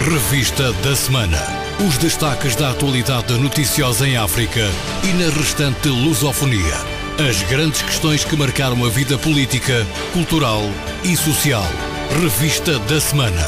Revista da Semana. Os destaques da atualidade noticiosa em África e na restante lusofonia. As grandes questões que marcaram a vida política, cultural e social. Revista da Semana.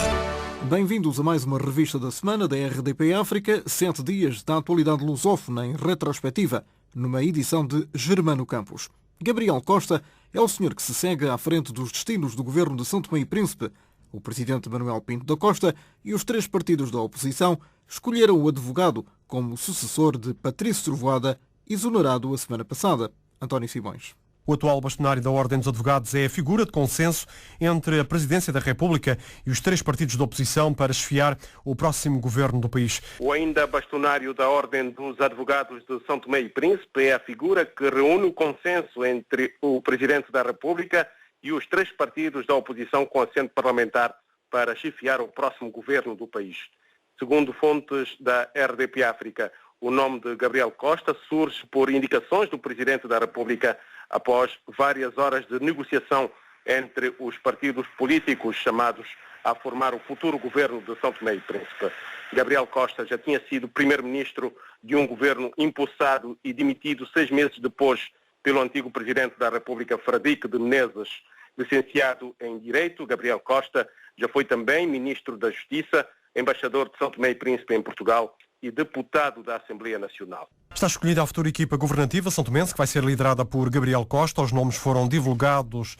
Bem-vindos a mais uma Revista da Semana da RDP África, 7 dias da atualidade lusófona em retrospectiva, numa edição de Germano Campos. Gabriel Costa é o senhor que se segue à frente dos destinos do governo de São Tomé e Príncipe. O presidente Manuel Pinto da Costa e os 3 partidos da oposição escolheram o advogado como sucessor de Patrício Trovoada, exonerado a semana passada. António Simões. O atual bastonário da Ordem dos Advogados é a figura de consenso entre a Presidência da República e os 3 partidos da oposição para esfiar o próximo governo do país. O ainda bastonário da Ordem dos Advogados de São Tomé e Príncipe é a figura que reúne o consenso entre o Presidente da República e os 3 partidos da oposição com assento parlamentar para chefiar o próximo governo do país. Segundo fontes da RDP África, o nome de Gabriel Costa surge por indicações do Presidente da República após várias horas de negociação entre os partidos políticos chamados a formar o futuro governo de São Tomé e Príncipe. Gabriel Costa já tinha sido primeiro-ministro de um governo impulsado e demitido 6 meses depois pelo antigo Presidente da República, Fradique de Menezes. Licenciado em Direito, Gabriel Costa já foi também Ministro da Justiça, embaixador de São Tomé e Príncipe em Portugal e deputado da Assembleia Nacional. Está escolhida a futura equipa governativa são-tomense, que vai ser liderada por Gabriel Costa. Os nomes foram divulgados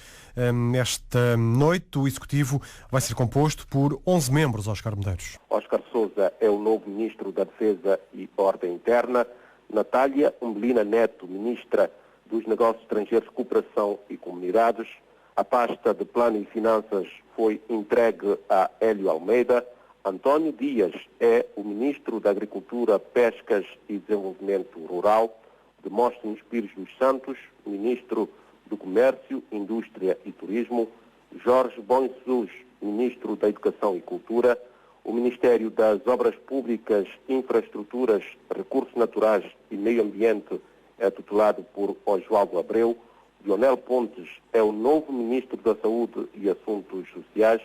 esta noite. O Executivo vai ser composto por 11 membros, Óscar Medeiros. Óscar Sousa é o novo Ministro da Defesa e Ordem Interna. Natália Umbelina Neto, Ministra dos Negócios Estrangeiros, Cooperação e Comunidades. A pasta de Plano e Finanças foi entregue a Hélio Almeida. António Dias é o Ministro da Agricultura, Pescas e Desenvolvimento Rural. Demóstenes Pires dos Santos, Ministro do Comércio, Indústria e Turismo. Jorge Bom Jesus, Ministro da Educação e Cultura. O Ministério das Obras Públicas, Infraestruturas, Recursos Naturais e Meio Ambiente é tutelado por Oswaldo Abreu. Lionel Pontes é o novo Ministro da Saúde e Assuntos Sociais.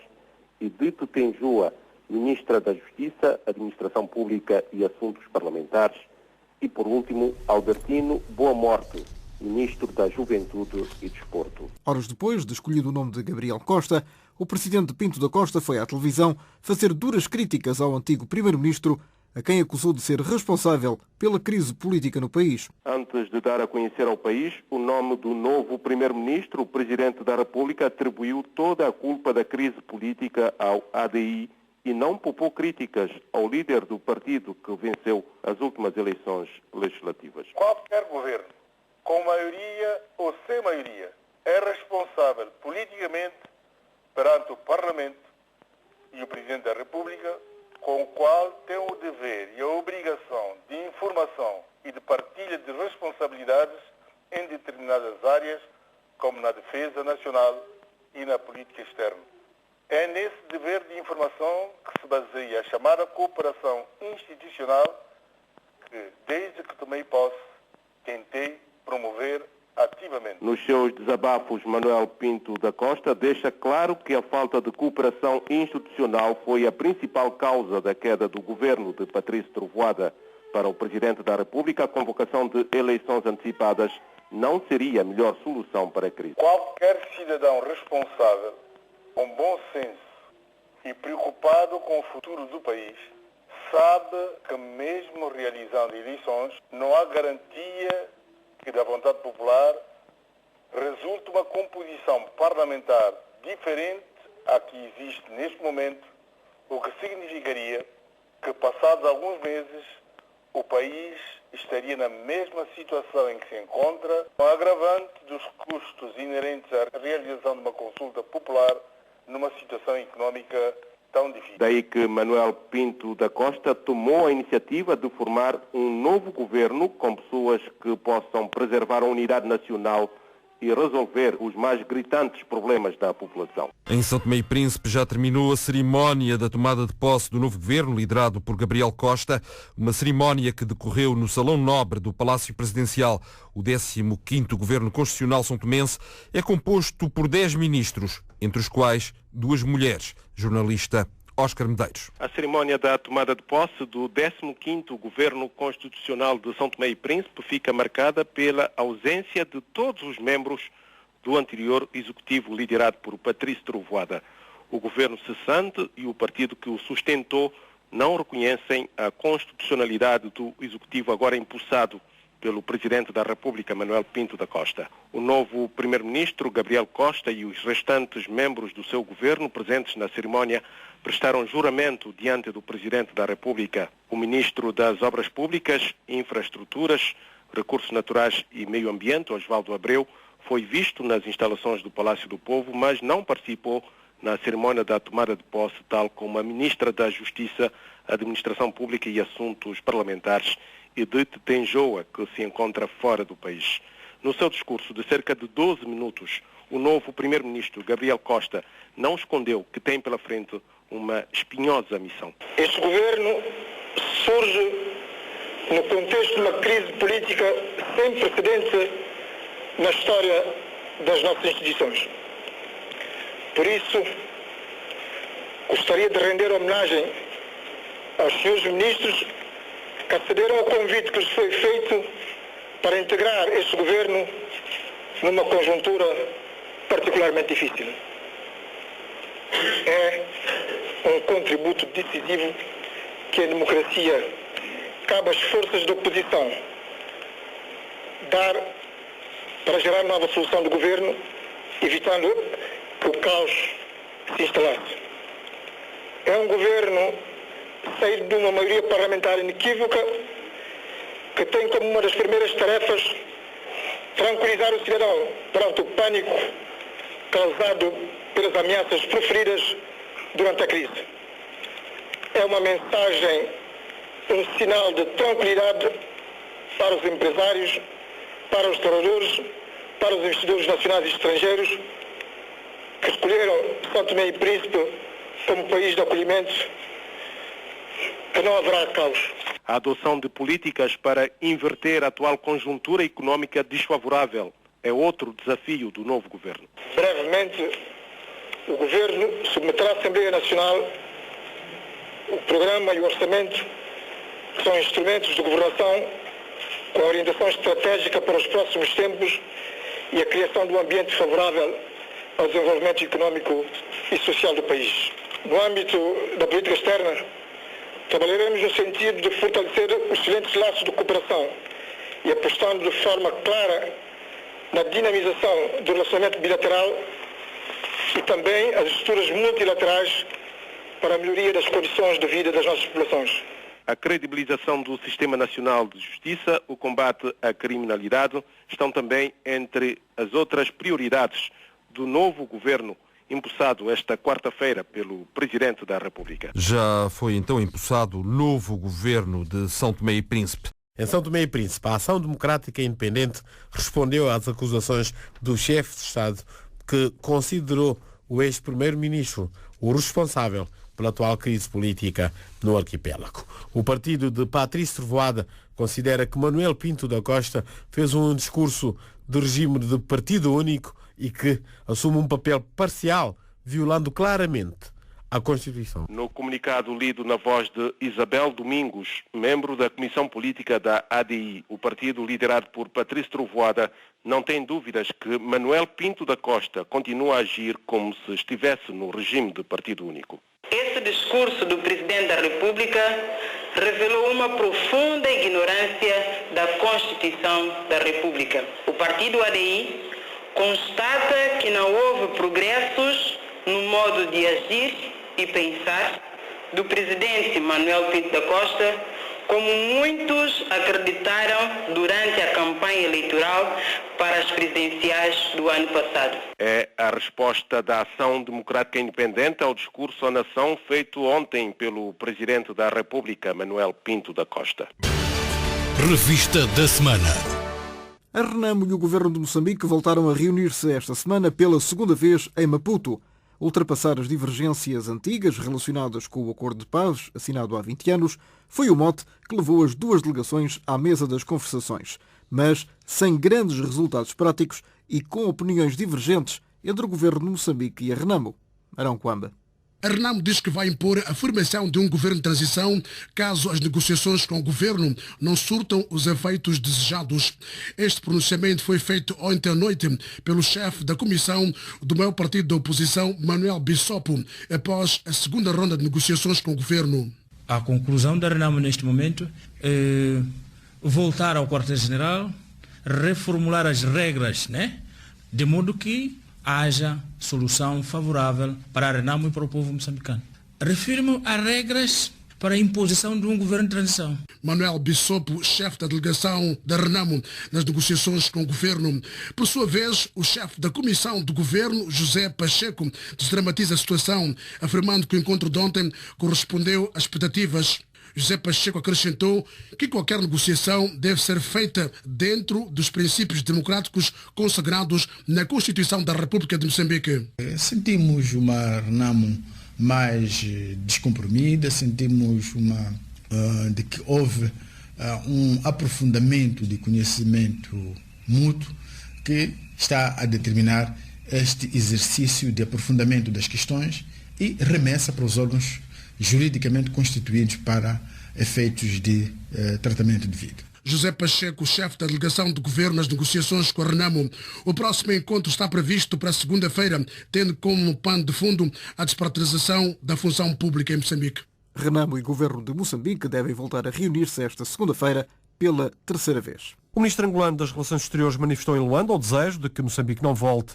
Edith Tenjua, Ministra da Justiça, Administração Pública e Assuntos Parlamentares. E, por último, Albertino Boa Morte, Ministro da Juventude e Desporto. Horas depois de escolhido o nome de Gabriel Costa, o presidente Pinto da Costa foi à televisão fazer duras críticas ao antigo primeiro-ministro, a quem acusou de ser responsável pela crise política no país. Antes de dar a conhecer ao país o nome do novo primeiro-ministro, o Presidente da República atribuiu toda a culpa da crise política ao ADI e não poupou críticas ao líder do partido que venceu as últimas eleições legislativas. Qualquer governo, com maioria ou sem maioria, é responsável politicamente perante o Parlamento e o Presidente da República, com o qual tem o dever e a obrigação de informação e de partilha de responsabilidades em determinadas áreas, como na defesa nacional e na política externa. É nesse dever de informação que se baseia a chamada cooperação institucional que, desde que tomei posse, tentei promover ativamente. Nos seus desabafos, Manuel Pinto da Costa deixa claro que a falta de cooperação institucional foi a principal causa da queda do governo de Patrício Trovoada. Para o Presidente da República, a convocação de eleições antecipadas não seria a melhor solução para a crise. Qualquer cidadão responsável, com bom senso e preocupado com o futuro do país, sabe que mesmo realizando eleições, não há garantia que da vontade popular resulte uma composição parlamentar diferente à que existe neste momento, o que significaria que, passados alguns meses, o país estaria na mesma situação em que se encontra, com agravante dos custos inerentes à realização de uma consulta popular numa situação económica tão difícil. Daí que Manuel Pinto da Costa tomou a iniciativa de formar um novo governo com pessoas que possam preservar a unidade nacional e resolver os mais gritantes problemas da população. Em São Tomé e Príncipe já terminou a cerimónia da tomada de posse do novo governo, liderado por Gabriel Costa, uma cerimónia que decorreu no Salão Nobre do Palácio Presidencial. O 15º Governo Constitucional são-tomense é composto por 10 ministros, entre os quais 2 mulheres. Jornalista Óscar Medeiros. A cerimónia da tomada de posse do 15º Governo Constitucional de São Tomé e Príncipe fica marcada pela ausência de todos os membros do anterior executivo liderado por Patrício Trovoada. O governo cessante e o partido que o sustentou não reconhecem a constitucionalidade do executivo agora impulsado pelo Presidente da República, Manuel Pinto da Costa. O novo Primeiro-Ministro, Gabriel Costa, e os restantes membros do seu governo presentes na cerimónia prestaram juramento diante do Presidente da República. O Ministro das Obras Públicas, Infraestruturas, Recursos Naturais e Meio Ambiente, Osvaldo Abreu, foi visto nas instalações do Palácio do Povo, mas não participou na cerimónia da tomada de posse, tal como a Ministra da Justiça, Administração Pública e Assuntos Parlamentares, Edith Tenjoa, que se encontra fora do país. No seu discurso de cerca de 12 minutos, o novo Primeiro-Ministro, Gabriel Costa, não escondeu que tem pela frente uma espinhosa missão. Este governo surge no contexto de uma crise política sem precedente na história das nossas instituições. Por isso, gostaria de render homenagem aos senhores ministros que acederam ao convite que lhes foi feito para integrar este governo numa conjuntura particularmente difícil. É um contributo decisivo que a democracia cabe às forças de oposição dar para gerar nova solução do governo, evitando que o caos se instalasse. É um governo saído de uma maioria parlamentar inequívoca que tem como uma das primeiras tarefas tranquilizar o cidadão perante o pânico causado pelas ameaças proferidas durante a crise. É uma mensagem, um sinal de tranquilidade para os empresários, para os trabalhadores, para os investidores nacionais e estrangeiros que escolheram São Tomé e Príncipe como país de acolhimento, que não haverá caos. A adoção de políticas para inverter a atual conjuntura económica desfavorável é outro desafio do novo governo. Brevemente, o governo submeterá à Assembleia Nacional o programa e o orçamento, que são instrumentos de governação com a orientação estratégica para os próximos tempos e a criação de um ambiente favorável ao desenvolvimento económico e social do país. No âmbito da política externa, trabalharemos no sentido de fortalecer os excelentes laços de cooperação e apostando de forma clara na dinamização do relacionamento bilateral e também as estruturas multilaterais para a melhoria das condições de vida das nossas populações. A credibilização do Sistema Nacional de Justiça, o combate à criminalidade, estão também entre as outras prioridades do novo governo, impulsado esta quarta-feira pelo Presidente da República. Já foi então impulsado o novo governo de São Tomé e Príncipe. Em São Tomé e Príncipe, a Ação Democrática Independente respondeu às acusações do chefe de Estado, que considerou o ex-primeiro-ministro o responsável pela atual crise política no arquipélago. O partido de Patrício Trovoada considera que Manuel Pinto da Costa fez um discurso de regime de partido único e que assume um papel parcial, violando claramente a Constituição. No comunicado lido na voz de Isabel Domingos, membro da Comissão Política da ADI, o partido liderado por Patrício Trovoada não tem dúvidas que Manuel Pinto da Costa continua a agir como se estivesse no regime de partido único. Esse discurso do Presidente da República revelou uma profunda ignorância da Constituição da República. O partido ADI constata que não houve progressos no modo de agir e pensar do Presidente Manuel Pinto da Costa, como muitos acreditaram durante a campanha eleitoral para as presidenciais do ano passado. É a resposta da Ação Democrática Independente ao discurso à nação feito ontem pelo Presidente da República, Manuel Pinto da Costa. Revista da Semana. A Renamo e o Governo de Moçambique voltaram a reunir-se esta semana pela segunda vez em Maputo. Ultrapassar as divergências antigas relacionadas com o Acordo de Paz, assinado há 20 anos, foi o mote que levou as duas delegações à mesa das conversações, mas sem grandes resultados práticos e com opiniões divergentes entre o Governo de Moçambique e a Renamo. Arão Coamba. A Renamo diz que vai impor a formação de um governo de transição caso as negociações com o governo não surtam os efeitos desejados. Este pronunciamento foi feito ontem à noite pelo chefe da comissão do maior partido da oposição, Manuel Bissopo, após a segunda ronda de negociações com o governo. A conclusão da Renamo neste momento é voltar ao quartel-general, reformular as regras, de modo que haja solução favorável para a Renamo e para o povo moçambicano. Refiro-me a regras para a imposição de um governo de transição. Manuel Bissopo, chefe da delegação da Renamo nas negociações com o governo. Por sua vez, o chefe da comissão do governo, José Pacheco, desdramatiza a situação, afirmando que o encontro de ontem correspondeu às expectativas. José Pacheco acrescentou que qualquer negociação deve ser feita dentro dos princípios democráticos consagrados na Constituição da República de Moçambique. Sentimos uma Renamo mais descomprimida, sentimos de que houve um aprofundamento de conhecimento mútuo que está a determinar este exercício de aprofundamento das questões e remessa para os órgãos juridicamente constituídos para efeitos de tratamento devido. José Pacheco, chefe da delegação do governo nas negociações com a Renamo. O próximo encontro está previsto para segunda-feira, tendo como pano de fundo a despartidização da função pública em Moçambique. Renamo e governo de Moçambique devem voltar a reunir-se esta segunda-feira pela terceira vez. O ministro angolano das Relações Exteriores manifestou em Luanda o desejo de que Moçambique não volte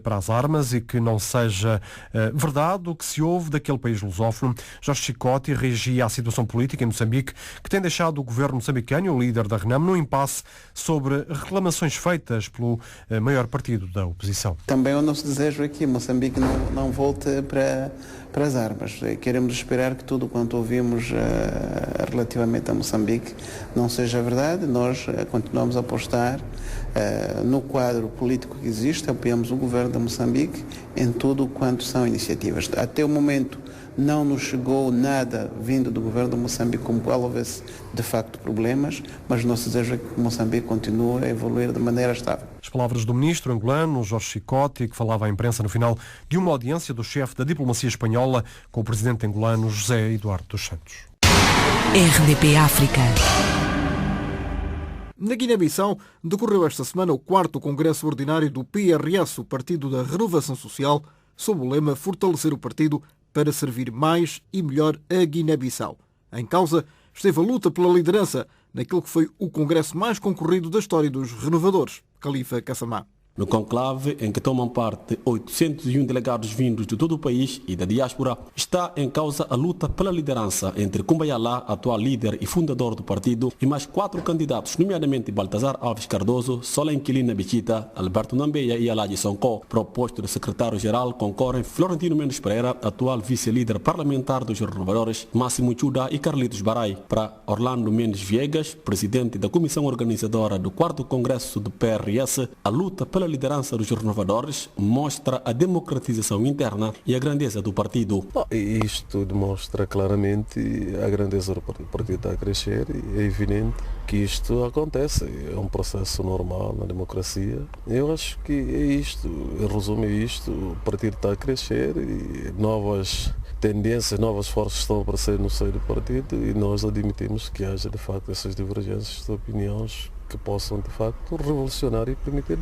para as armas e que não seja verdade o que se ouve daquele país lusófono. Jorge Chicote reagia à situação política em Moçambique, que tem deixado o governo moçambicano e o líder da Renamo num impasse sobre reclamações feitas pelo maior partido da oposição. Também o nosso desejo é que Moçambique não volte para as armas. Queremos esperar que tudo quanto ouvimos relativamente a Moçambique não seja verdade. Nós continuamos a apostar no quadro político que existe, apoiamos o governo de Moçambique em tudo quanto são iniciativas. Até o momento não nos chegou nada vindo do governo de Moçambique como qual houvesse de facto problemas, mas o nosso desejo é que Moçambique continue a evoluir de maneira estável. As palavras do ministro angolano, Jorge Chicote, que falava à imprensa no final de uma audiência do chefe da diplomacia espanhola com o presidente angolano José Eduardo dos Santos. RDP África. Na Guiné-Bissau, decorreu esta semana o 4º Congresso Ordinário do PRS, o Partido da Renovação Social, sob o lema Fortalecer o Partido para servir mais e melhor a Guiné-Bissau. Em causa esteve a luta pela liderança naquele que foi o congresso mais concorrido da história dos renovadores, Khalifa Kassamá. No conclave, em que tomam parte 801 delegados vindos de todo o país e da diáspora, está em causa a luta pela liderança entre Kumbayala, atual líder e fundador do partido, e mais 4 candidatos, nomeadamente Baltazar Alves Cardoso, Solenquilina Bichita, Alberto Nambeia e Alaji Sonko. Proposto do secretário-geral concorrem Florentino Mendes Pereira, atual vice-líder parlamentar dos renovadores, Máximo Chuda e Carlitos Barai. Para Orlando Mendes Viegas, presidente da comissão organizadora do 4º Congresso do PRS, a luta pela liderança dos renovadores mostra a democratização interna e a grandeza do partido. Isto demonstra claramente a grandeza do partido. O partido está a crescer e é evidente que isto acontece. É um processo normal na democracia. Eu acho que é isto. Em resumo, é isto. O partido está a crescer e novas tendências, novas forças estão a aparecer no seio do partido e nós admitimos que haja de facto essas divergências de opiniões que possam de facto revolucionar e permitir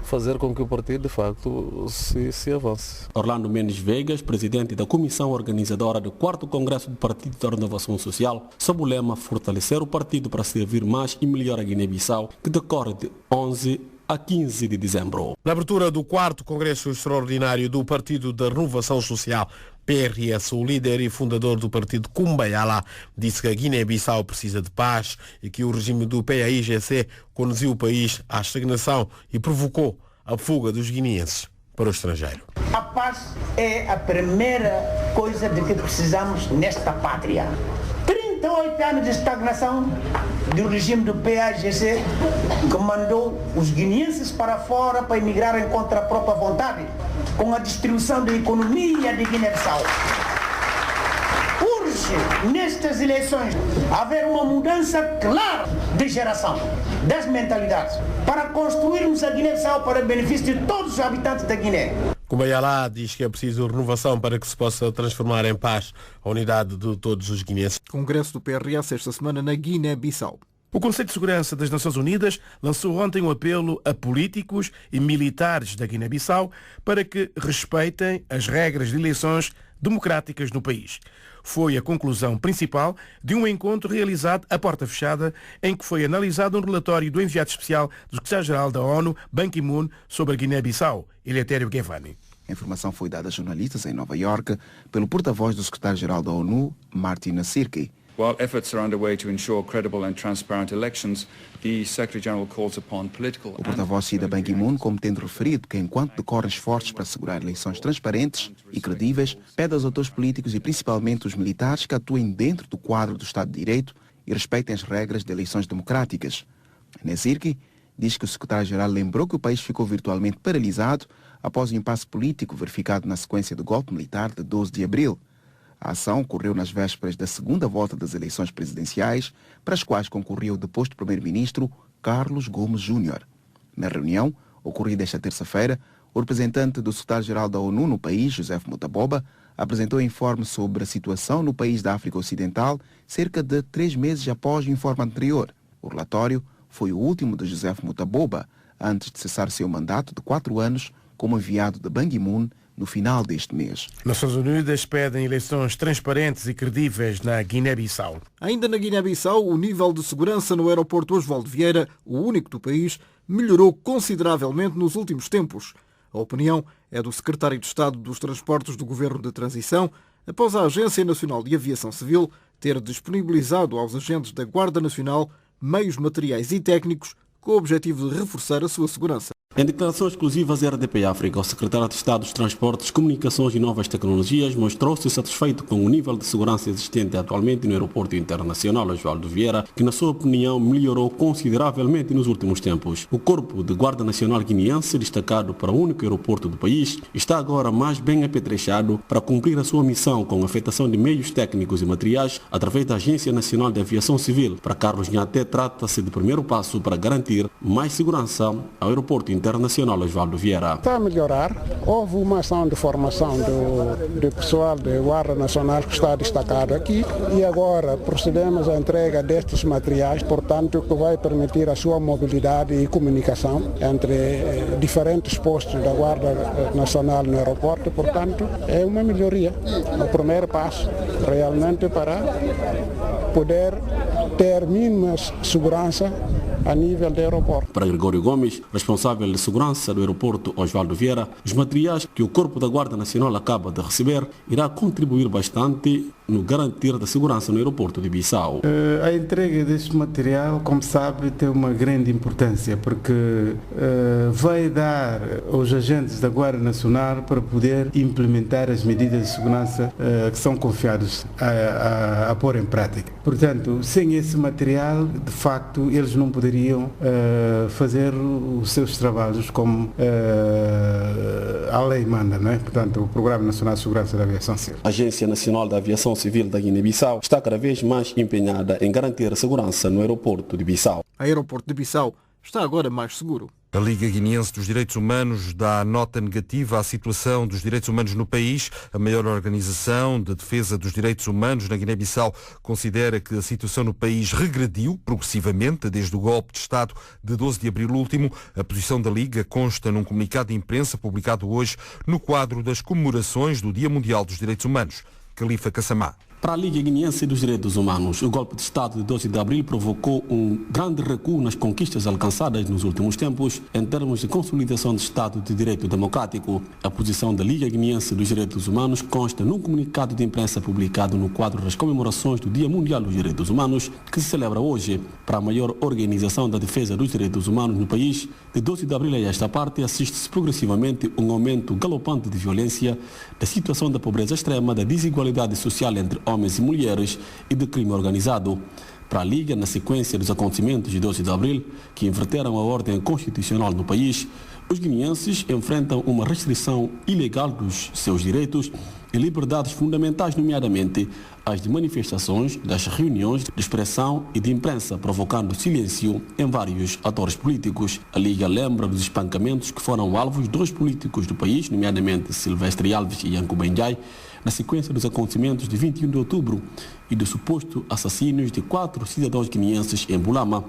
fazer com que o partido, de facto, se avance. Orlando Mendes Viegas, presidente da comissão organizadora do 4º Congresso do Partido da Renovação Social, sob o lema Fortalecer o Partido para servir mais e melhor a Guiné-Bissau, que decorre de 11 a 15 de dezembro. Na abertura do 4º Congresso Extraordinário do Partido da Renovação Social, PRS, o líder e fundador do partido Kumbayala, disse que a Guiné-Bissau precisa de paz e que o regime do PAIGC conduziu o país à estagnação e provocou a fuga dos guineenses para o estrangeiro. A paz é a primeira coisa de que precisamos nesta pátria. 38 anos de estagnação do regime do PAIGC, que mandou os guineenses para fora para emigrarem contra a própria vontade, com a destruição da economia de Guiné-Bissau. Urge, nestas eleições, haver uma mudança clara de geração, das mentalidades, para construirmos a Guiné-Bissau para o benefício de todos os habitantes da Guiné. Kumbaya diz que é preciso renovação para que se possa transformar em paz a unidade de todos os guineenses. Congresso do PRS esta semana na Guiné-Bissau. O Conselho de Segurança das Nações Unidas lançou ontem um apelo a políticos e militares da Guiné-Bissau para que respeitem as regras de eleições democráticas no país. Foi a conclusão principal de um encontro realizado à porta fechada, em que foi analisado um relatório do enviado especial do secretário-geral da ONU, Ban Ki-moon, sobre a Guiné-Bissau, Eleutério Gavan. A informação foi dada a jornalistas em Nova Iorque pelo porta-voz do secretário-geral da ONU, Martin Nasirki. While efforts are underway to ensure credible and transparent elections, the Secretary-General calls upon political... O porta-voz cita Ban Ki-moon como tendo referido que enquanto decorrem esforços para assegurar eleições transparentes e credíveis, pede aos atores políticos e principalmente os militares que atuem dentro do quadro do Estado de Direito e respeitem as regras de eleições democráticas. Nasirki diz que o secretário-geral lembrou que o país ficou virtualmente paralisado após o impasse político verificado na sequência do golpe militar de 12 de abril. A ação ocorreu nas vésperas da segunda volta das eleições presidenciais, para as quais concorreu o deposto primeiro-ministro Carlos Gomes Júnior. Na reunião, ocorrida esta terça-feira, o representante do secretário-geral da ONU no país, José Mutaboba, apresentou informe sobre a situação no país da África Ocidental cerca de 3 meses após o informe anterior. O relatório foi o último de José Mutaboba antes de cessar seu mandato de 4 anos como enviado de Ban Ki-moon no final deste mês. Nações Unidas pedem eleições transparentes e credíveis na Guiné-Bissau. Ainda na Guiné-Bissau, o nível de segurança no aeroporto Osvaldo Vieira, o único do país, melhorou consideravelmente nos últimos tempos. A opinião é do secretário de Estado dos Transportes do Governo de Transição, após a Agência Nacional de Aviação Civil ter disponibilizado aos agentes da Guarda Nacional meios materiais e técnicos com o objetivo de reforçar a sua segurança. Em declarações exclusivas à RDP África, o secretário de Estado dos Transportes, Comunicações e Novas Tecnologias mostrou-se satisfeito com o nível de segurança existente atualmente no aeroporto internacional Osvaldo Vieira, que na sua opinião melhorou consideravelmente nos últimos tempos. O Corpo de Guarda Nacional Guineense, destacado para o único aeroporto do país, está agora mais bem apetrechado para cumprir a sua missão com a afetação de meios técnicos e materiais através da Agência Nacional de Aviação Civil. Para Carlos Nhaté, trata-se de primeiro passo para garantir mais segurança ao aeroporto internacional Osvaldo Vieira. Está a melhorar. Houve uma ação de formação do pessoal da Guarda Nacional que está destacado aqui e agora procedemos à entrega destes materiais, portanto, que vai permitir a sua mobilidade e comunicação entre diferentes postos da Guarda Nacional no aeroporto. Portanto, é uma melhoria. O primeiro passo realmente para poder ter mínima segurança a nível do aeroporto. Para Gregório Gomes, responsável de segurança do aeroporto Osvaldo Vieira, os materiais que o Corpo da Guarda Nacional acaba de receber irá contribuir bastante no garantir da segurança no aeroporto de Bissau. A entrega deste material, como sabe, tem uma grande importância porque vai dar aos agentes da Guarda Nacional para poder implementar as medidas de segurança que são confiados a pôr em prática. Portanto, sem esse material, de facto, eles não poderiam fazer os seus trabalhos como a lei manda, não é? Portanto, o Programa Nacional de Segurança da Aviação Civil. A Agência Nacional da Aviação Civil da Guiné-Bissau está cada vez mais empenhada em garantir a segurança no aeroporto de Bissau. O aeroporto de Bissau está agora mais seguro. A Liga Guineense dos Direitos Humanos dá nota negativa à situação dos direitos humanos no país. A maior organização de defesa dos direitos humanos na Guiné-Bissau considera que a situação no país regrediu progressivamente desde o golpe de Estado de 12 de abril último. A posição da Liga consta num comunicado de imprensa publicado hoje no quadro das comemorações do Dia Mundial dos Direitos Humanos. Khalifa Kassamá. Para a Liga Guineense dos Direitos Humanos, o golpe de Estado de 12 de abril provocou um grande recuo nas conquistas alcançadas nos últimos tempos em termos de consolidação do Estado de Direito Democrático. A posição da Liga Guineense dos Direitos Humanos consta num comunicado de imprensa publicado no quadro das comemorações do Dia Mundial dos Direitos Humanos, que se celebra hoje. Para a maior organização da defesa dos direitos humanos no país, de 12 de abril a esta parte, assiste-se progressivamente um aumento galopante de violência, da situação da pobreza extrema, da desigualdade social entre homens e mulheres e de crime organizado. Para a Liga, na sequência dos acontecimentos de 12 de abril, que inverteram a ordem constitucional no país, Os guineenses enfrentam uma restrição ilegal dos seus direitos e liberdades fundamentais, nomeadamente as de manifestações, das reuniões de expressão e de imprensa, provocando silêncio em vários atores políticos. A Liga lembra dos espancamentos que foram alvos de 2 políticos do país, nomeadamente Silvestre Alves e Yankuba Njai, na sequência dos acontecimentos de 21 de outubro e do suposto assassínios de 4 cidadãos guineenses em Bulama.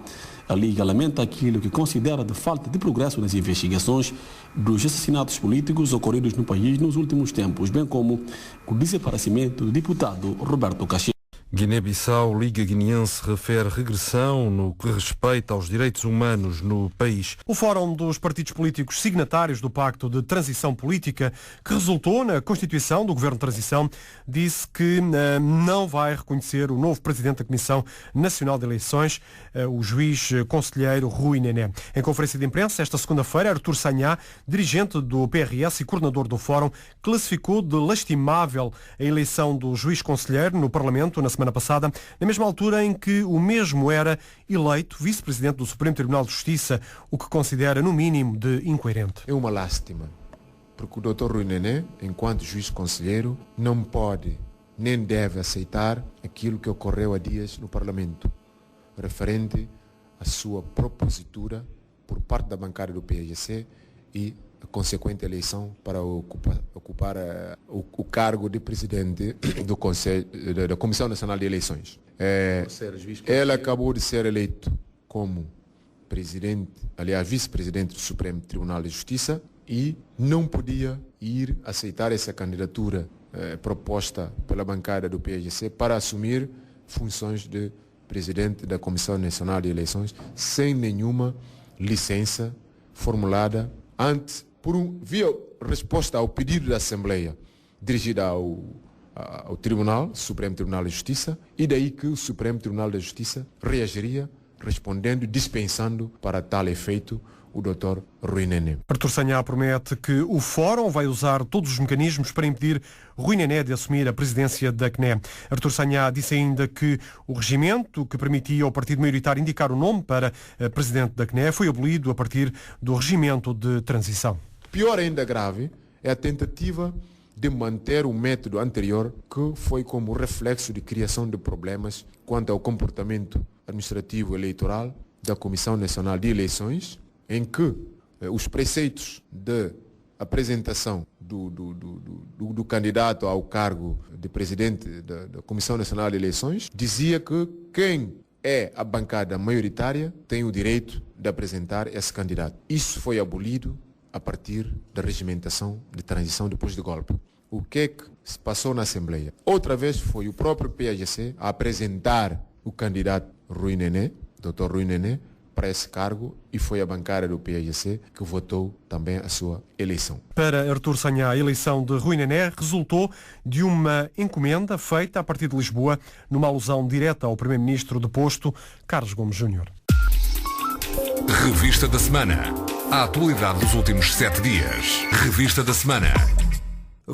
A Liga lamenta aquilo que considera de falta de progresso nas investigações dos assassinatos políticos ocorridos no país nos últimos tempos, bem como o desaparecimento do deputado Roberto Caché. Guiné-Bissau, Liga Guineense, refere regressão no que respeita aos direitos humanos no país. O Fórum dos Partidos Políticos Signatários do Pacto de Transição Política, que resultou na constituição do Governo de Transição, disse que não vai reconhecer o novo Presidente da Comissão Nacional de Eleições, o juiz conselheiro Rui Nené. Em conferência de imprensa, esta segunda-feira, Artur Sagná, dirigente do PRS e coordenador do Fórum, classificou de lastimável a eleição do juiz conselheiro no Parlamento na semana passada, na mesma altura em que o mesmo era eleito vice-presidente do Supremo Tribunal de Justiça, o que considera, no mínimo, de incoerente. É uma lástima, porque o Dr. Rui Nené, enquanto juiz conselheiro, não pode nem deve aceitar aquilo que ocorreu há dias no Parlamento, referente à sua propositura por parte da bancada do PSGC e a consequente eleição para ocupar o cargo de presidente do Conselho, da Comissão Nacional de Eleições. Ele acabou de ser eleito como presidente, aliás, vice-presidente do Supremo Tribunal de Justiça e não podia ir aceitar essa candidatura proposta pela bancada do PSGC para assumir funções de presidente da Comissão Nacional de Eleições sem nenhuma licença formulada antes via resposta ao pedido da Assembleia dirigida ao Supremo Tribunal de Justiça, e daí que o Supremo Tribunal de Justiça reagiria respondendo, dispensando para tal efeito o Dr. Rui Nené. Artur Sagná promete que o Fórum vai usar todos os mecanismos para impedir Rui Nené de assumir a presidência da CNE. Artur Sagná disse ainda que o regimento que permitia ao partido maioritário indicar o nome para presidente da CNE foi abolido a partir do regimento de transição. Pior ainda grave é a tentativa de manter o método anterior, que foi como reflexo de criação de problemas quanto ao comportamento administrativo eleitoral da Comissão Nacional de Eleições, em que os preceitos de apresentação do candidato ao cargo de presidente da Comissão Nacional de Eleições dizia que quem é a bancada maioritária tem o direito de apresentar esse candidato. Isso foi abolido a partir da regimentação de transição depois do golpe. O que é que se passou na Assembleia? Outra vez foi o próprio PSGC a apresentar o candidato Rui Nené, Dr. Rui Nené, para esse cargo, e foi a bancada do PSGC que votou também a sua eleição. Para Artur Sagná, a eleição de Rui Nené resultou de uma encomenda feita a partir de Lisboa, numa alusão direta ao primeiro-ministro deposto, Carlos Gomes Júnior. Revista da Semana. A atualidade dos últimos 7 dias. Revista da Semana.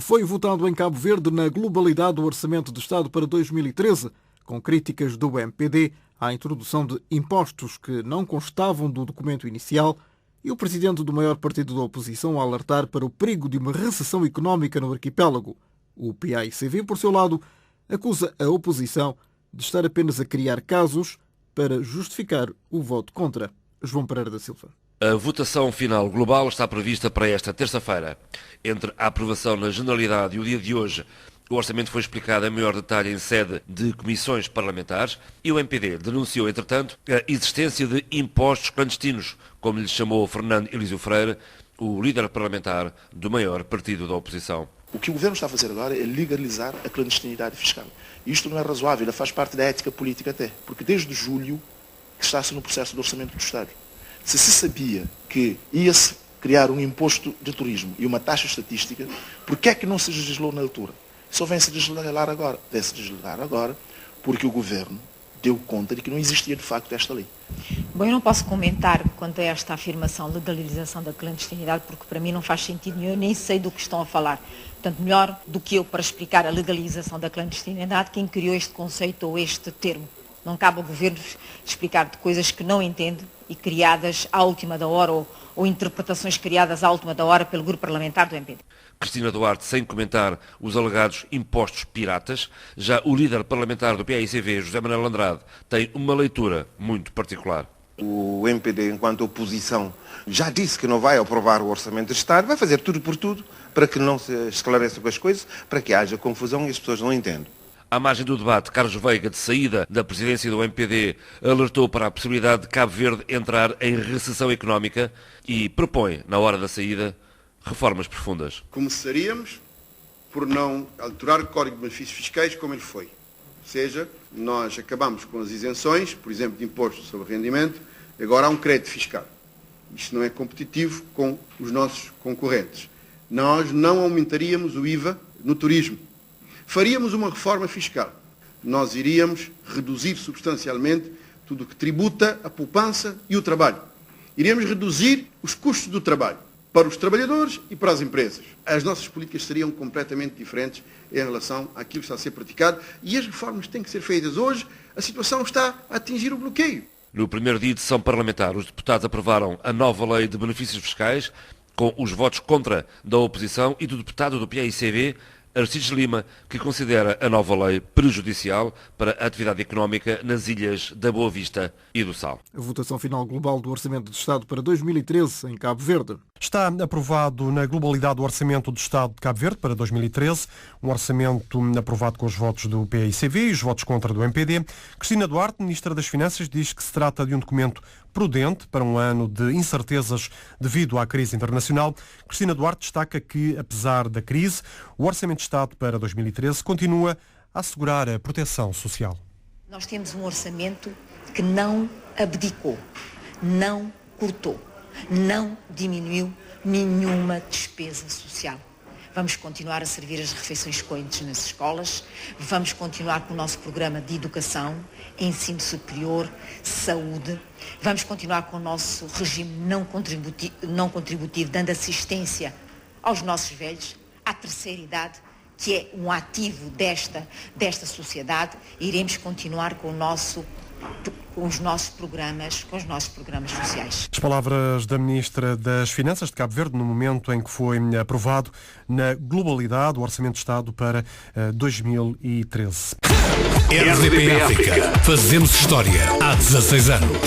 Foi votado em Cabo Verde na globalidade do Orçamento de Estado para 2013, com críticas do MPD à introdução de impostos que não constavam do documento inicial e o presidente do maior partido da oposição a alertar para o perigo de uma recessão económica no arquipélago. O PAICV, por seu lado, acusa a oposição de estar apenas a criar casos para justificar o voto contra. João Pereira da Silva. A votação final global está prevista para esta terça-feira. Entre a aprovação na generalidade e o dia de hoje, o orçamento foi explicado em maior detalhe em sede de comissões parlamentares e o MPD denunciou, entretanto, a existência de impostos clandestinos, como lhe chamou Fernando Elísio Freire, o líder parlamentar do maior partido da oposição. O que o governo está a fazer agora é legalizar a clandestinidade fiscal. Isto não é razoável, faz parte da ética política até, porque desde julho que está-se no processo do orçamento do Estado. Se sabia que ia-se criar um imposto de turismo e uma taxa estatística, por que é que não se legislou na altura? Só vem-se legislar agora. Vem-se legislar agora porque o governo deu conta de que não existia de facto esta lei. Bom, eu não posso comentar quanto a esta afirmação, legalização da clandestinidade, porque para mim não faz sentido nenhum, eu nem sei do que estão a falar. Portanto, melhor do que eu para explicar a legalização da clandestinidade, quem criou este conceito ou este termo. Não cabe ao Governo explicar de coisas que não entende e criadas à última da hora ou interpretações criadas à última da hora pelo grupo parlamentar do MPD. Cristina Duarte, sem comentar os alegados impostos piratas. Já o líder parlamentar do PAICV, José Manuel Andrade, tem uma leitura muito particular. O MPD, enquanto oposição, já disse que não vai aprovar o Orçamento de Estado, vai fazer tudo por tudo para que não se esclareçam as coisas, para que haja confusão e as pessoas não entendam. À margem do debate, Carlos Veiga, de saída da presidência do MPD, alertou para a possibilidade de Cabo Verde entrar em recessão económica e propõe, na hora da saída, reformas profundas. Começaríamos por não alterar o Código de Benefícios Fiscais como ele foi. Ou seja, nós acabamos com as isenções, por exemplo, de imposto sobre rendimento, agora há um crédito fiscal. Isto não é competitivo com os nossos concorrentes. Nós não aumentaríamos o IVA no turismo. Faríamos uma reforma fiscal. Nós iríamos reduzir substancialmente tudo o que tributa a poupança e o trabalho. Iríamos reduzir os custos do trabalho para os trabalhadores e para as empresas. As nossas políticas seriam completamente diferentes em relação àquilo que está a ser praticado e as reformas têm que ser feitas. Hoje, a situação está a atingir o bloqueio. No primeiro dia de sessão parlamentar, os deputados aprovaram a nova lei de benefícios fiscais, com os votos contra da oposição e do deputado do PAICV, Aristides Lima, que considera a nova lei prejudicial para a atividade económica nas ilhas da Boa Vista e do Sal. A votação final global do Orçamento de Estado para 2013 em Cabo Verde. Está aprovado na globalidade o Orçamento do Estado de Cabo Verde para 2013, um orçamento aprovado com os votos do PAICV e os votos contra do MPD. Cristina Duarte, Ministra das Finanças, diz que se trata de um documento prudente para um ano de incertezas devido à crise internacional. Cristina Duarte destaca que, apesar da crise, o Orçamento de Estado para 2013 continua a assegurar a proteção social. Nós temos um orçamento que não abdicou, não cortou, não diminuiu nenhuma despesa social. Vamos continuar a servir as refeições quentes nas escolas, vamos continuar com o nosso programa de educação, ensino superior, saúde, vamos continuar com o nosso regime não contributivo, dando assistência aos nossos velhos, à terceira idade, que é um ativo desta sociedade, e iremos continuar com os nossos programas sociais. As palavras da Ministra das Finanças de Cabo Verde no momento em que foi aprovado na globalidade o Orçamento de Estado para 2013. RDP África. Fazemos história há 16 anos.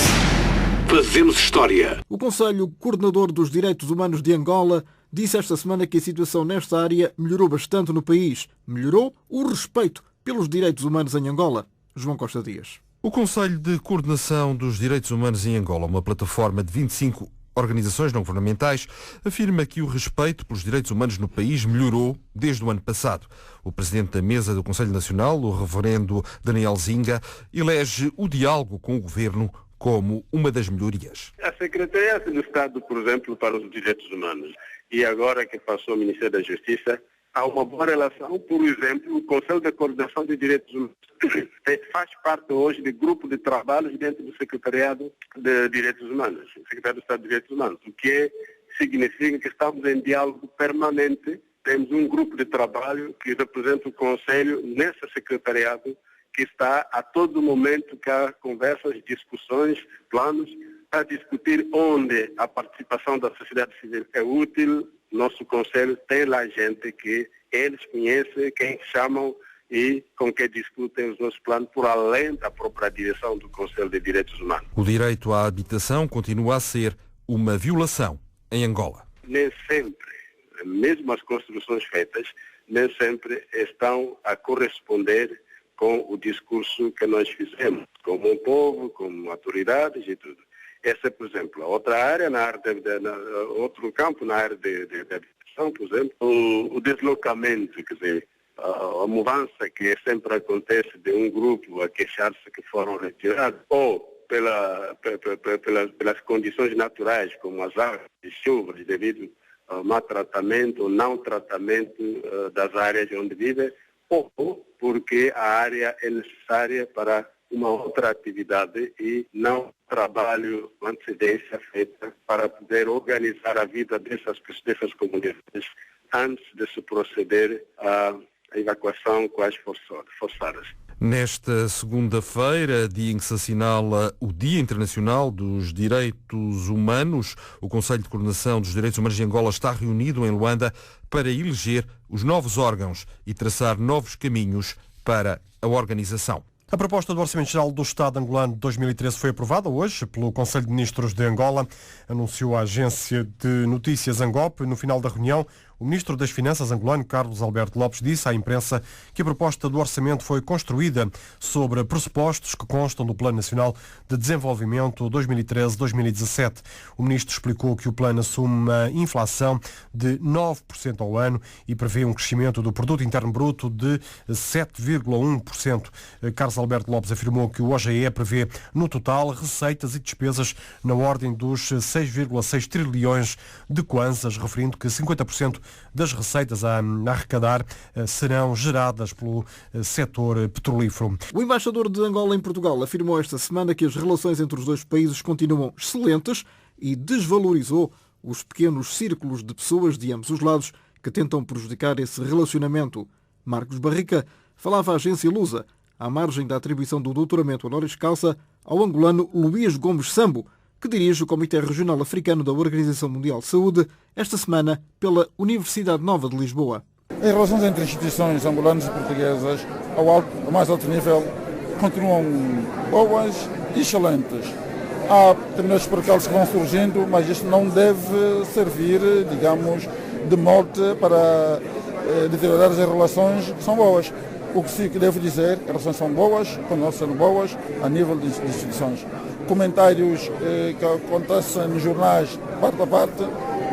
Fazemos história. O Conselho Coordenador dos Direitos Humanos de Angola disse esta semana que a situação nesta área melhorou bastante no país. Melhorou o respeito pelos direitos humanos em Angola. João Costa Dias. O Conselho de Coordenação dos Direitos Humanos em Angola, uma plataforma de 25 organizações não governamentais, afirma que o respeito pelos direitos humanos no país melhorou desde o ano passado. O presidente da mesa do Conselho Nacional, o reverendo Daniel Zinga, elege o diálogo com o governo como uma das melhorias. A Secretaria de Estado, por exemplo, para os Direitos Humanos, e agora que passou o Ministério da Justiça, há uma boa relação. Por exemplo, o Conselho de Coordenação de Direitos Humanos faz parte hoje de grupo de trabalho dentro do Secretariado de Direitos Humanos, o Secretário de Estado de Direitos Humanos, o que significa que estamos em diálogo permanente. Temos um grupo de trabalho que representa o Conselho nesse secretariado, que está a todo momento com conversas, discussões, planos, para discutir onde a participação da sociedade civil é útil. Nosso Conselho tem lá gente que eles conhecem, quem chamam e com quem discutem os nossos planos, por além da própria direção do Conselho de Direitos Humanos. O direito à habitação continua a ser uma violação em Angola. Nem sempre, mesmo as construções feitas, nem sempre estão a corresponder com o discurso que nós fizemos, como um povo, como autoridades e tudo. Essa é, por exemplo, outra área, outro campo na área de habitação, por exemplo, o deslocamento, quer dizer, a mudança que sempre acontece de um grupo a queixar-se que foram retirados, ou pelas condições naturais, como as águas de chuvas, devido ao mau tratamento ou não tratamento das áreas onde vivem, ou porque a área é necessária para uma outra atividade e não trabalho com antecedência feita para poder organizar a vida dessas comunidades antes de se proceder à evacuação com as forçadas. Nesta segunda-feira, dia em que se assinala o Dia Internacional dos Direitos Humanos, o Conselho de Coordenação dos Direitos Humanos de Angola está reunido em Luanda para eleger os novos órgãos e traçar novos caminhos para a organização. A proposta do Orçamento Geral do Estado angolano de 2013 foi aprovada hoje pelo Conselho de Ministros de Angola, anunciou a agência de notícias Angop. No final da reunião, o Ministro das Finanças angolano, Carlos Alberto Lopes, disse à imprensa que a proposta do orçamento foi construída sobre pressupostos que constam do Plano Nacional de Desenvolvimento 2013-2017. O Ministro explicou que o plano assume uma inflação de 9% ao ano e prevê um crescimento do Produto Interno Bruto de 7,1%. Carlos Alberto Lopes afirmou que o OGE prevê, no total, receitas e despesas na ordem dos 6,6 trilhões de kwanzas, referindo que 50% das receitas a arrecadar serão geradas pelo setor petrolífero. O embaixador de Angola em Portugal afirmou esta semana que as relações entre os dois países continuam excelentes e desvalorizou os pequenos círculos de pessoas de ambos os lados que tentam prejudicar esse relacionamento. Marcos Barrica falava à agência Lusa, à margem da atribuição do doutoramento honoris causa ao angolano Luís Gomes Sambo, que dirige o Comitê Regional Africano da Organização Mundial de Saúde, esta semana pela Universidade Nova de Lisboa. As relações entre instituições angolanas e portuguesas, ao mais alto nível, continuam boas e excelentes. Há determinados percalços que vão surgindo, mas isto não deve servir, digamos, de molde para deteriorar as relações que são boas. O que sim que devo dizer, as relações são boas, continuam sendo boas, a nível de instituições. Comentários que acontecem nos jornais, parte a parte,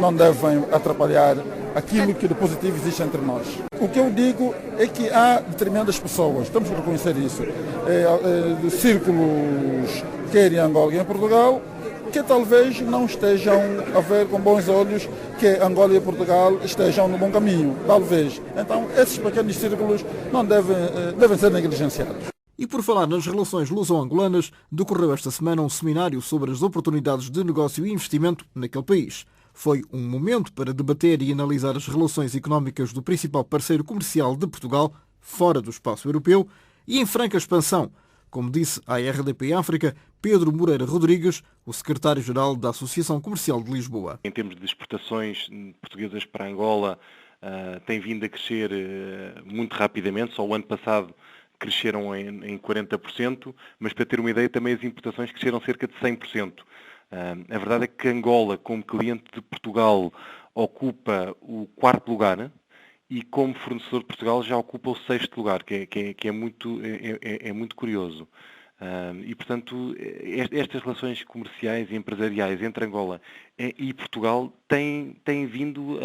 não devem atrapalhar aquilo que de positivo existe entre nós. O que eu digo é que há determinadas pessoas, temos que reconhecer isso, de círculos, quer em Angola e em Portugal, que talvez não estejam a ver com bons olhos que Angola e Portugal estejam no bom caminho, talvez. Então, esses pequenos círculos não devem ser negligenciados. E por falar nas relações luso-angolanas, decorreu esta semana um seminário sobre as oportunidades de negócio e investimento naquele país. Foi um momento para debater e analisar as relações económicas do principal parceiro comercial de Portugal, fora do espaço europeu, e em franca expansão, como disse à RDP África Pedro Moreira Rodrigues, o secretário-geral da Associação Comercial de Lisboa. Em termos de exportações portuguesas para Angola, tem vindo a crescer muito rapidamente. Só o ano passado cresceram em 40%, mas para ter uma ideia também as importações cresceram cerca de 100%. A verdade é que Angola, como cliente de Portugal, ocupa o 4º lugar e como fornecedor de Portugal já ocupa o 6º lugar, que é muito curioso. E, portanto, estas relações comerciais e empresariais entre Angola e Portugal têm vindo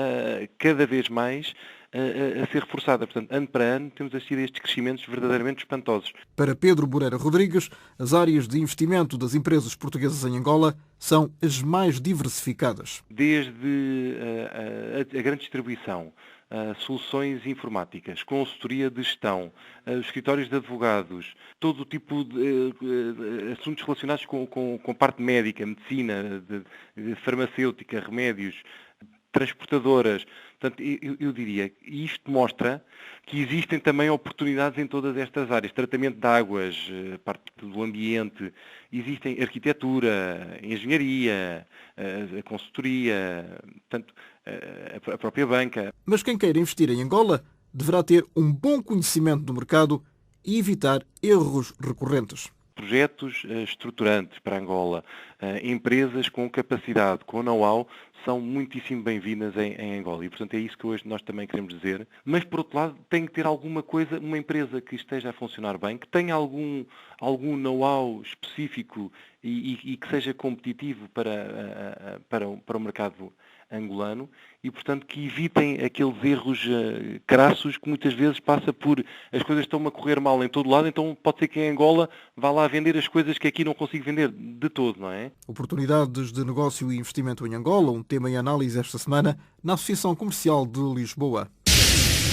cada vez mais a ser reforçada. Portanto, ano para ano temos assistido a estes crescimentos verdadeiramente espantosos. Para Pedro Moreira Rodrigues, as áreas de investimento das empresas portuguesas em Angola são as mais diversificadas. Desde a grande distribuição, soluções informáticas, consultoria de gestão, escritórios de advogados, todo o tipo de assuntos relacionados com a parte médica, medicina, de farmacêutica, remédios, transportadoras. Portanto, eu diria que isto mostra que existem também oportunidades em todas estas áreas. Tratamento de águas, parte do ambiente, existem arquitetura, engenharia, a consultoria, portanto, a própria banca. Mas quem queira investir em Angola deverá ter um bom conhecimento do mercado e evitar erros recorrentes. Projetos estruturantes para Angola, empresas com capacidade, com know-how, são muitíssimo bem-vindas em Angola. E, portanto, é isso que hoje nós também queremos dizer. Mas, por outro lado, tem que ter alguma coisa, uma empresa que esteja a funcionar bem, que tenha algum know-how específico e que seja competitivo para o mercado angolano e, portanto, que evitem aqueles erros crassos que muitas vezes passa por as coisas estão a correr mal em todo lado, então pode ser que em Angola vá lá vender as coisas que aqui não consigo vender de todo, não é? Oportunidades de negócio e investimento em Angola, um tema em análise esta semana na Associação Comercial de Lisboa.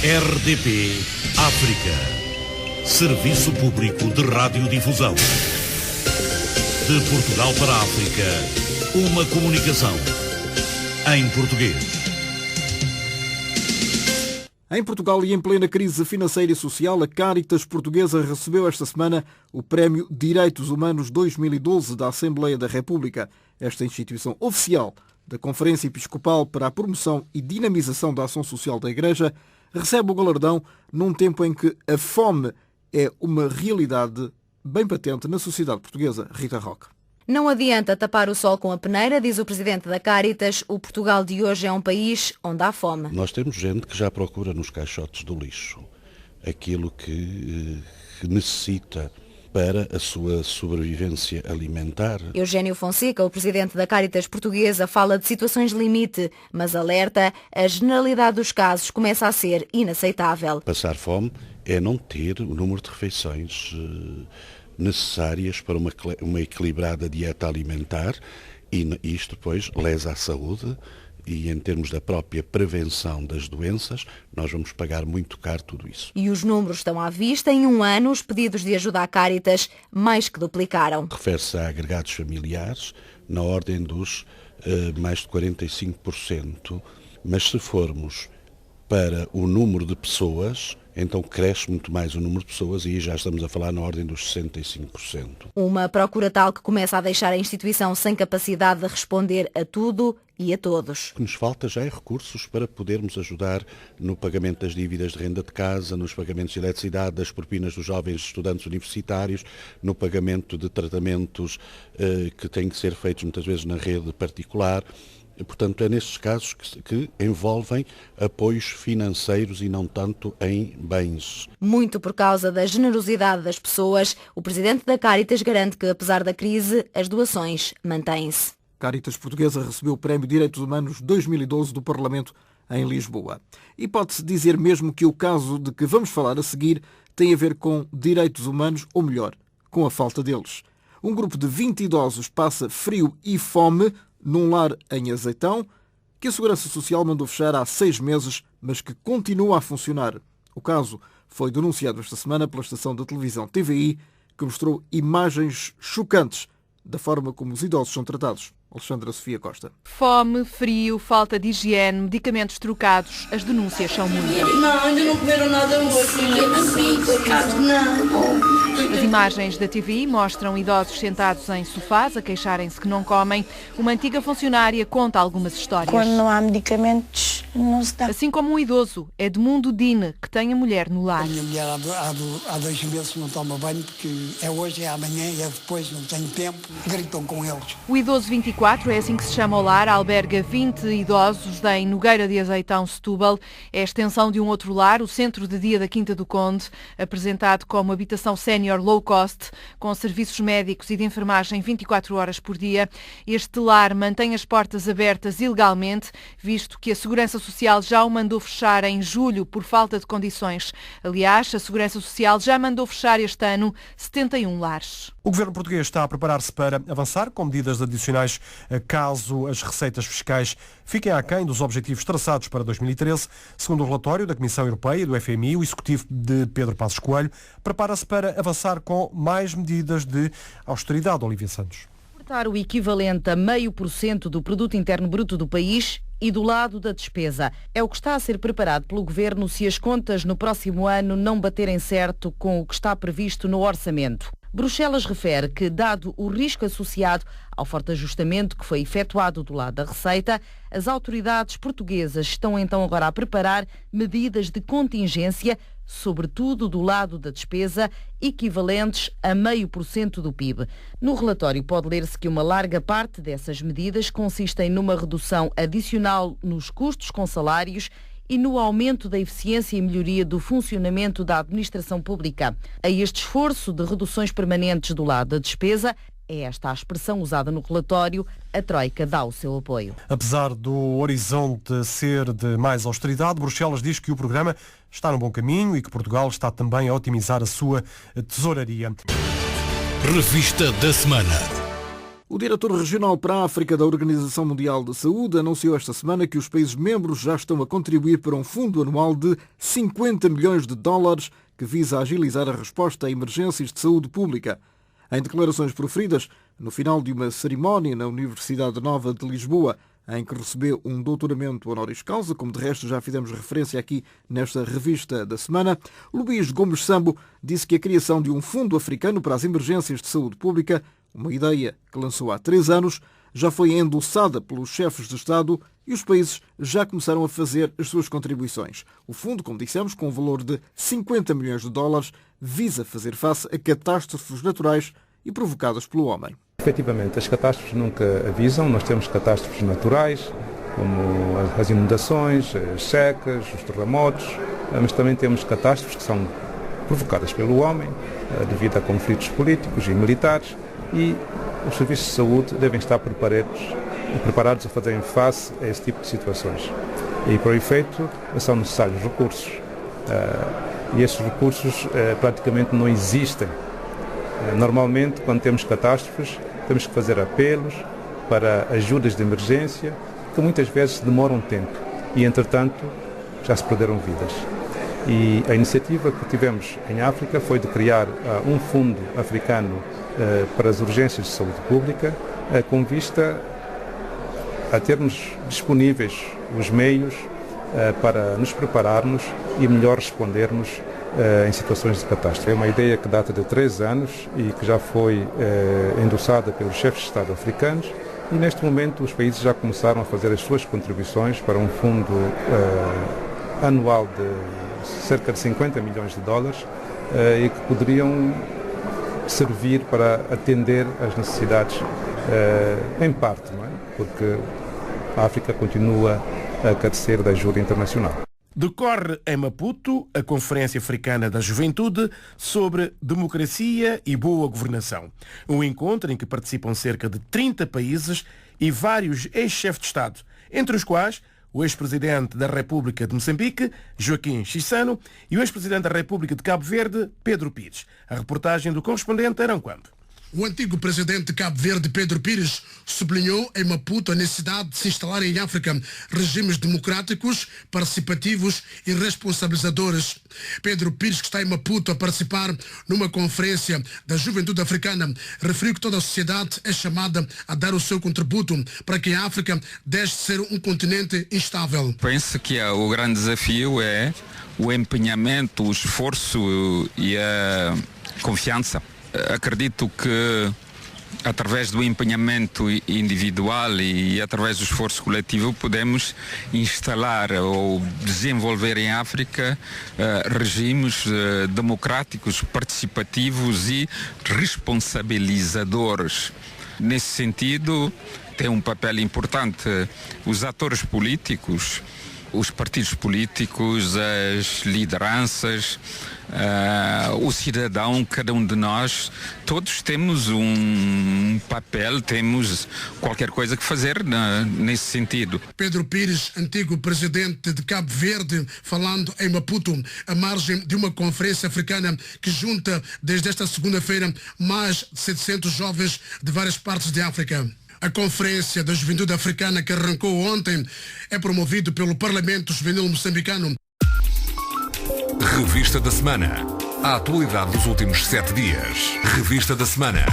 RDP África. Serviço Público de Radiodifusão. De Portugal para a África, uma comunicação em português. Em Portugal e em plena crise financeira e social, a Caritas Portuguesa recebeu esta semana o Prémio Direitos Humanos 2012 da Assembleia da República. Esta instituição oficial da Conferência Episcopal para a Promoção e Dinamização da Ação Social da Igreja recebe o galardão num tempo em que a fome é uma realidade bem patente na sociedade portuguesa. Rita Roque. Não adianta tapar o sol com a peneira, diz o presidente da Caritas. O Portugal de hoje é um país onde há fome. Nós temos gente que já procura nos caixotes do lixo aquilo que necessita para a sua sobrevivência alimentar. Eugênio Fonseca, o presidente da Caritas Portuguesa, fala de situações limite, mas alerta, a generalidade dos casos começa a ser inaceitável. Passar fome é não ter o número de refeições necessárias para uma equilibrada dieta alimentar, e isto depois lesa a saúde, e em termos da própria prevenção das doenças, nós vamos pagar muito caro tudo isso. E os números estão à vista. Em um ano, os pedidos de ajuda à Caritas mais que duplicaram. Refere-se a agregados familiares, na ordem dos mais de 45%, mas se formos para o número de pessoas, então cresce muito mais o número de pessoas, e já estamos a falar na ordem dos 65%. Uma procura tal que começa a deixar a instituição sem capacidade de responder a tudo e a todos. O que nos falta já é recursos para podermos ajudar no pagamento das dívidas de renda de casa, nos pagamentos de eletricidade, das propinas dos jovens estudantes universitários, no pagamento de tratamentos que têm que ser feitos muitas vezes na rede particular. Portanto, é nestes casos que envolvem apoios financeiros e não tanto em bens. Muito por causa da generosidade das pessoas, o presidente da Caritas garante que, apesar da crise, as doações mantêm-se. Caritas Portuguesa recebeu o Prémio Direitos Humanos 2012 do Parlamento em Lisboa. E pode-se dizer mesmo que o caso de que vamos falar a seguir tem a ver com direitos humanos, ou melhor, com a falta deles. Um grupo de 20 idosos passa frio e fome num lar em Azeitão, que a Segurança Social mandou fechar há 6 meses, mas que continua a funcionar. O caso foi denunciado esta semana pela estação de televisão TVI, que mostrou imagens chocantes da forma como os idosos são tratados. Alexandra Sofia Costa. Fome, frio, falta de higiene, medicamentos trocados. As denúncias são muitas. Não, ainda não comeram nada hoje. Não. As imagens da TVI mostram idosos sentados em sofás a queixarem-se que não comem. Uma antiga funcionária conta algumas histórias. Quando não há medicamentos, não se dá. Assim como um idoso, Edmundo Dine, que tem a mulher no lar. A minha mulher há 2 meses não toma banho porque é hoje, é amanhã, é depois, não tenho tempo. Gritam com eles. O idoso 24, é assim que se chama o lar, alberga 20 idosos em Nogueira de Azeitão, Setúbal. É a extensão de um outro lar, o Centro de Dia da Quinta do Conde, apresentado como habitação sénior low cost, com serviços médicos e de enfermagem 24 horas por dia. Este lar mantém as portas abertas ilegalmente, visto que a Segurança Social já o mandou fechar em julho por falta de condições. Aliás, a Segurança Social já mandou fechar este ano 71 lares. O governo português está a preparar-se para avançar com medidas adicionais caso as receitas fiscais fiquem aquém dos objetivos traçados para 2013. Segundo o relatório da Comissão Europeia e do FMI, o executivo de Pedro Passos Coelho prepara-se para avançar com mais medidas de austeridade. Olívia Santos. Cortar o equivalente a 0,5% do produto interno bruto do país e do lado da despesa. É o que está a ser preparado pelo Governo se as contas no próximo ano não baterem certo com o que está previsto no orçamento. Bruxelas refere que, dado o risco associado ao forte ajustamento que foi efetuado do lado da receita, as autoridades portuguesas estão então agora a preparar medidas de contingência, sobretudo do lado da despesa, equivalentes a 0,5% do PIB. No relatório pode ler-se que uma larga parte dessas medidas consistem numa redução adicional nos custos com salários e no aumento da eficiência e melhoria do funcionamento da administração pública. A este esforço de reduções permanentes do lado da despesa, é esta a expressão usada no relatório, a Troika dá o seu apoio. Apesar do horizonte ser de mais austeridade, Bruxelas diz que o programa está no bom caminho e que Portugal está também a otimizar a sua tesouraria. Revista da semana. O diretor regional para a África da Organização Mundial de Saúde anunciou esta semana que os países membros já estão a contribuir para um fundo anual de 50 milhões de dólares que visa agilizar a resposta a emergências de saúde pública. Em declarações proferidas no final de uma cerimónia na Universidade Nova de Lisboa, em que recebeu um doutoramento honoris causa, como de resto já fizemos referência aqui nesta revista da semana. Luís Gomes Sambo disse que a criação de um fundo africano para as emergências de saúde pública, uma ideia que lançou há 3 anos, já foi endossada pelos chefes de Estado e os países já começaram a fazer as suas contribuições. O fundo, como dissemos, com um valor de 50 milhões de dólares, visa fazer face a catástrofes naturais e provocadas pelo homem. Efetivamente, as catástrofes nunca avisam. Nós temos catástrofes naturais, como as inundações, as secas, os terremotos, mas também temos catástrofes que são provocadas pelo homem, devido a conflitos políticos e militares, e os serviços de saúde devem estar preparados a fazerem face a esse tipo de situações. E, para o efeito, são necessários recursos. E esses recursos praticamente não existem. Normalmente, quando temos catástrofes, temos que fazer apelos para ajudas de emergência, que muitas vezes demoram tempo. E, entretanto, já se perderam vidas. E a iniciativa que tivemos em África foi de criar um fundo africano para as urgências de saúde pública, com vista a termos disponíveis os meios para nos prepararmos e melhor respondermos em situações de catástrofe. É uma ideia que data de 3 anos e que já foi endossada pelos chefes de Estado africanos, e neste momento os países já começaram a fazer as suas contribuições para um fundo anual de cerca de 50 milhões de dólares e que poderiam servir para atender às necessidades em parte, não é? Porque a África continua a carecer da ajuda internacional. Decorre em Maputo a Conferência Africana da Juventude sobre Democracia e Boa Governação. Um encontro em que participam cerca de 30 países e vários ex-chefes de Estado, entre os quais o ex-presidente da República de Moçambique, Joaquim Chissano, e o ex-presidente da República de Cabo Verde, Pedro Pires. A reportagem do correspondente Arão Campo. O antigo presidente de Cabo Verde, Pedro Pires, sublinhou em Maputo a necessidade de se instalar em África regimes democráticos, participativos e responsabilizadores. Pedro Pires, que está em Maputo a participar numa conferência da Juventude Africana, referiu que toda a sociedade é chamada a dar o seu contributo para que a África deixe de ser um continente instável. Penso que o grande desafio é o empenhamento, o esforço e a confiança. Acredito que através do empenhamento individual e através do esforço coletivo podemos instalar ou desenvolver em África regimes democráticos, participativos e responsabilizadores. Nesse sentido, tem um papel importante os atores políticos, os partidos políticos, as lideranças, o cidadão, cada um de nós, todos temos um papel, temos qualquer coisa que fazer nesse sentido. Pedro Pires, antigo presidente de Cabo Verde, falando em Maputo, à margem de uma conferência africana que junta desde esta segunda-feira mais de 700 jovens de várias partes de África. A Conferência da Juventude Africana, que arrancou ontem, é promovido pelo Parlamento Juvenil Moçambicano. Revista da Semana. A atualidade dos últimos 7 dias. Revista da Semana.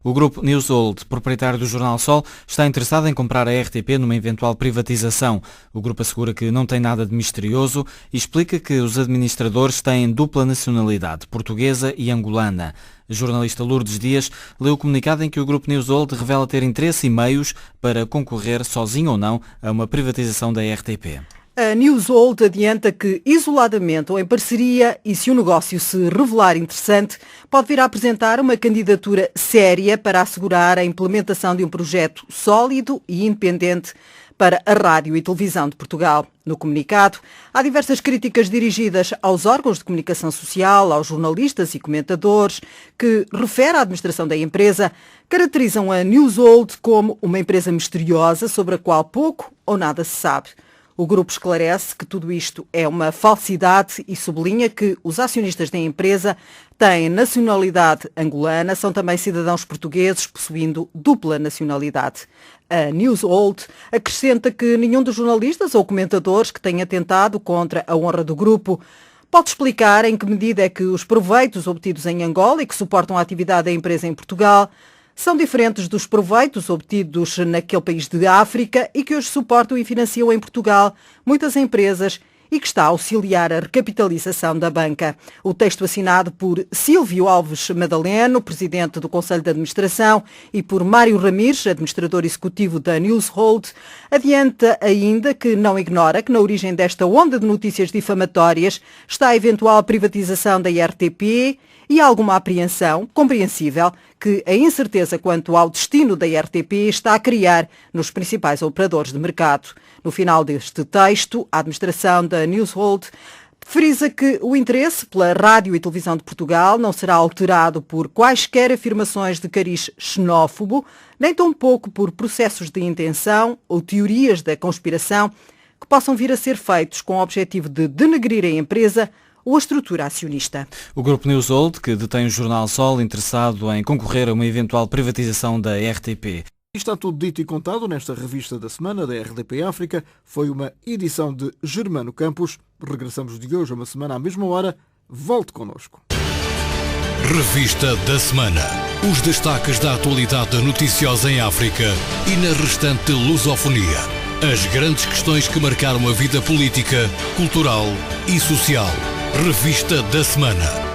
O grupo Newsold, proprietário do Jornal Sol, está interessado em comprar a RTP numa eventual privatização. O grupo assegura que não tem nada de misterioso e explica que os administradores têm dupla nacionalidade, portuguesa e angolana. A jornalista Lourdes Dias leu o comunicado em que o grupo Newsold revela ter interesse e meios para concorrer, sozinho ou não, a uma privatização da RTP. A Newsold adianta que, isoladamente ou em parceria, e se o negócio se revelar interessante, pode vir a apresentar uma candidatura séria para assegurar a implementação de um projeto sólido e independente para a rádio e televisão de Portugal. No comunicado, há diversas críticas dirigidas aos órgãos de comunicação social, aos jornalistas e comentadores, que, refere à administração da empresa, caracterizam a Newsold como uma empresa misteriosa sobre a qual pouco ou nada se sabe. O grupo esclarece que tudo isto é uma falsidade e sublinha que os acionistas da empresa têm nacionalidade angolana, são também cidadãos portugueses, possuindo dupla nacionalidade. A Newsold acrescenta que nenhum dos jornalistas ou comentadores que tenha tentado contra a honra do grupo pode explicar em que medida é que os proveitos obtidos em Angola e que suportam a atividade da empresa em Portugal são diferentes dos proveitos obtidos naquele país de África e que hoje suportam e financiam em Portugal muitas empresas e que está a auxiliar a recapitalização da banca. O texto assinado por Silvio Alves Madaleno, presidente do Conselho de Administração, e por Mário Ramires, administrador executivo da Newshold, adianta ainda que não ignora que na origem desta onda de notícias difamatórias está a eventual privatização da RTP e alguma apreensão, compreensível, que a incerteza quanto ao destino da RTP está a criar nos principais operadores de mercado. No final deste texto, a administração da Newshold frisa que o interesse pela Rádio e Televisão de Portugal não será alterado por quaisquer afirmações de cariz xenófobo, nem tampouco por processos de intenção ou teorias da conspiração que possam vir a ser feitos com o objetivo de denegrir a empresa ou a estrutura acionista. O Grupo Newshold, que detém o Jornal Sol, interessado em concorrer a uma eventual privatização da RTP. Está tudo dito e contado nesta revista da semana da RDP África. Foi uma edição de Germano Campos. Regressamos de hoje a uma semana à mesma hora. Volte connosco. Revista da semana. Os destaques da atualidade noticiosa em África e na restante lusofonia. As grandes questões que marcaram a vida política, cultural e social. Revista da semana.